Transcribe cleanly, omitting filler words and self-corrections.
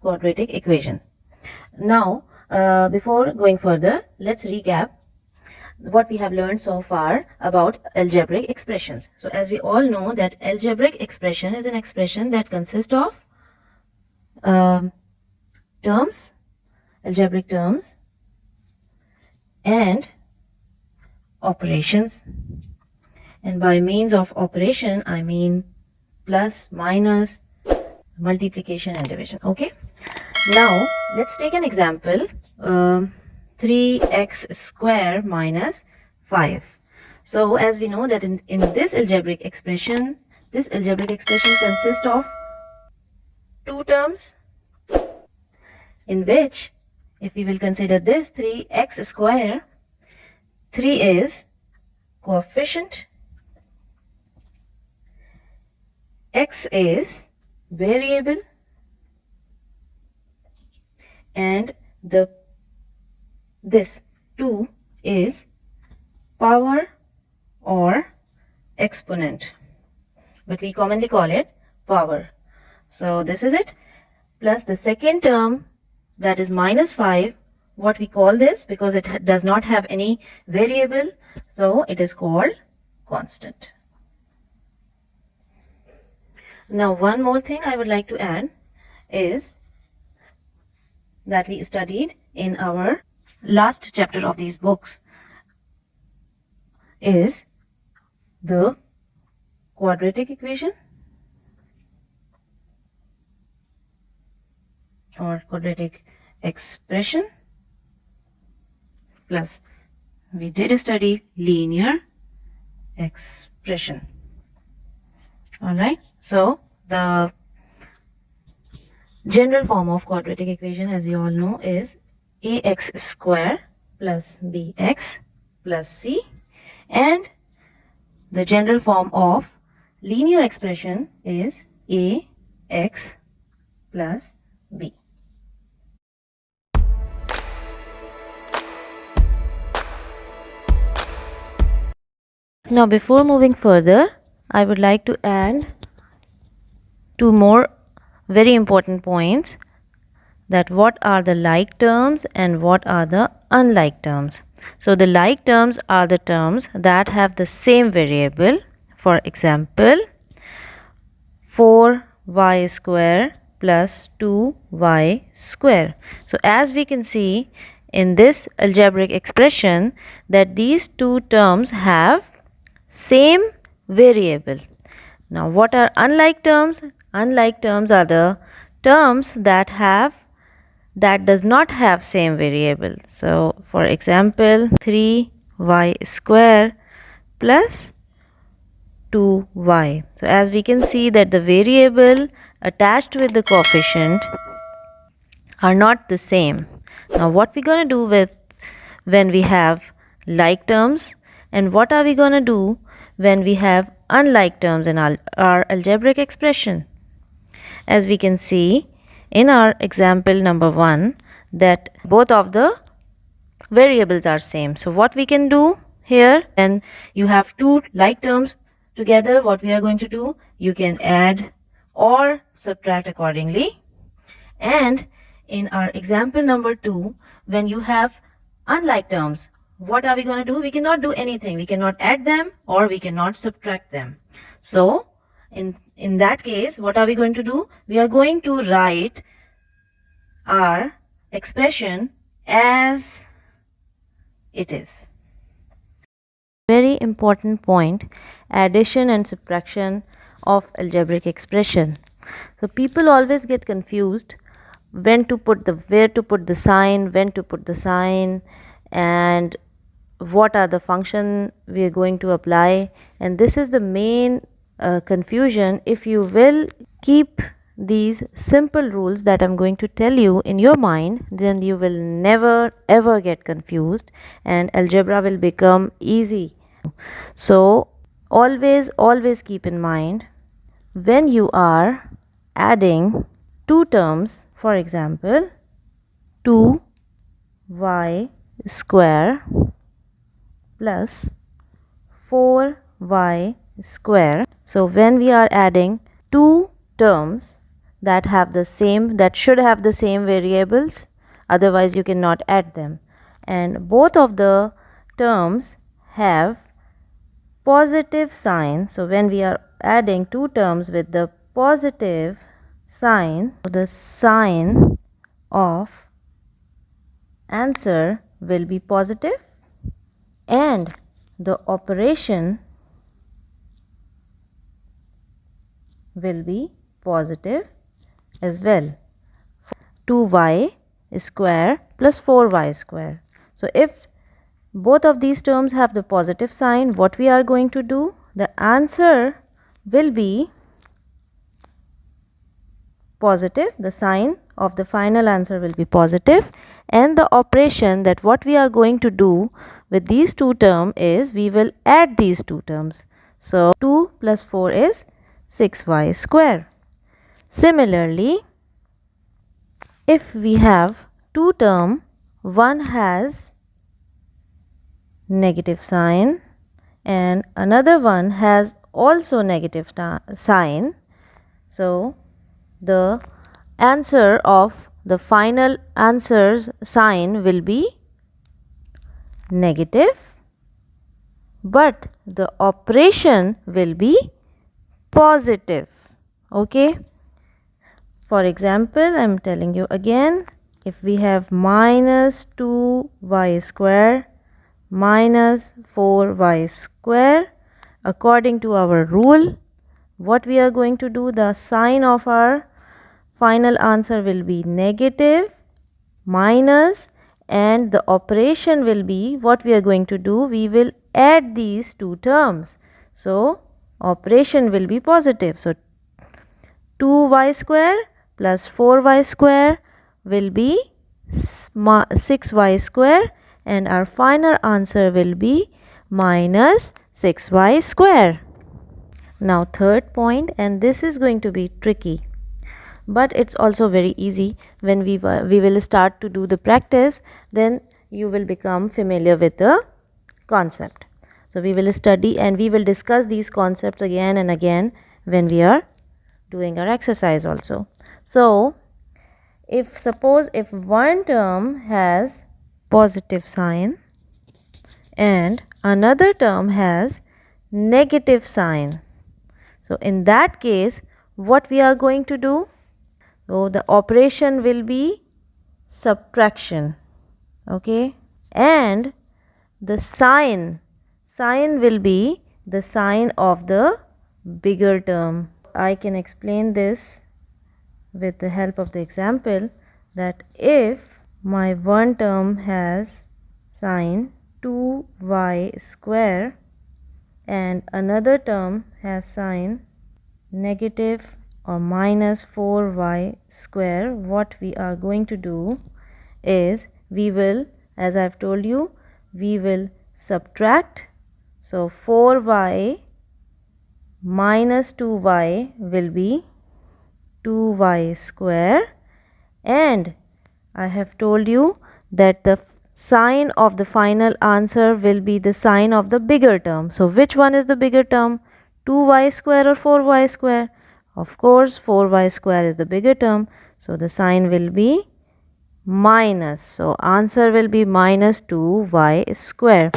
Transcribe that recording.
quadratic equation. Now, before going further, let's recap what we have learned so far about algebraic expressions. So as we all know that algebraic expression is an expression that consists of terms, algebraic terms, and operations. And by means of operation, I mean plus, minus, multiplication and division. Okay. Now, let's take an example. 3x square minus 5. So, as we know that in this algebraic expression consists of two terms, in which, if we will consider this 3x square, 3 is coefficient, x is variable, and this 2 is power or exponent, but we commonly call it power. So this is it, plus the second term, that is minus 5. What we call this, because it does not have any variable, so it is called constant. Now, one more thing I would like to add is that we studied in our last chapter of these books is the quadratic equation or quadratic expression, plus we did study linear expression. Alright, so the general form of quadratic equation, as we all know, is ax square plus bx plus c, and the general form of linear expression is ax plus b. Now, before moving further, I would like to add two more very important points, that what are the like terms and what are the unlike terms. So the like terms are the terms that have the same variable. For example, 4y square plus 2y square. So as we can see in this algebraic expression, that these two terms have same variable. Now, what are unlike terms? Unlike terms are the terms that does not have same variable. So, for example, 3y square plus 2y. So, as we can see that the variable attached with the coefficient are not the same. Now, what we going to do with when we have like terms, and what are we going to do when we have unlike terms in our algebraic expression? As we can see in our example number 1, that both of the variables are same. So what we can do here, when you have two like terms together, what we are going to do, you can add or subtract accordingly. And in our example number 2, when you have unlike terms, what are we going to do? We cannot do anything. We cannot add them or we cannot subtract them. So in that case, what are we going to do? We are going to write our expression as it is. Very important point, addition and subtraction of algebraic expression. So people always get confused where to put the sign, and what are the function we are going to apply. And this is the main confusion. If you will keep these simple rules that I'm going to tell you in your mind, then you will never ever get confused and algebra will become easy. So always keep in mind, when you are adding two terms, for example 2y square plus 4y square. So when we are adding two terms, that should have the same variables, otherwise you cannot add them. And both of the terms have positive sign. So when we are adding two terms with the positive sign, the sign of answer will be positive and the operation will be positive as well. 2y square plus 4y square. So if both of these terms have the positive sign, what we are going to do? The answer will be positive. The sign of the final answer will be positive, and the operation that what we are going to do with these two terms is we will add these two terms. So 2 plus 4 is 6y square. Similarly, if we have two terms, one has negative sign and another one has also negative sign, so the answer of the final answer's sign will be negative, but the operation will be positive. Okay, for example, I am telling you again, if we have minus 2y square minus 4y square, according to our rule, what we are going to do, the sign of our final answer will be negative, minus, and the operation will be, what we are going to do, we will add these two terms. So operation will be positive. So 2y square plus 4y square will be 6y square, and our final answer will be minus 6y square. Now third point, and this is going to be tricky, but it's also very easy. When we will start to do the practice, then you will become familiar with the concept. So we will study and we will discuss these concepts again and again when we are doing our exercise also. So suppose if one term has positive sign and another term has negative sign, so in that case what we are going to do? So the operation will be subtraction. Okay, and the sign will be the sign of the bigger term. I can explain this with the help of the example, that if my one term has sign 2y square and another term has sign negative or minus 4y square, what we are going to do is we will, as I have told you, we will subtract. So 4y minus 2y will be 2y square, and I have told you that the sign of the final answer will be the sign of the bigger term. So which one is the bigger term, 2y square or 4y square? Of course 4y square is the bigger term, so the sign will be minus. So answer will be minus 2y square.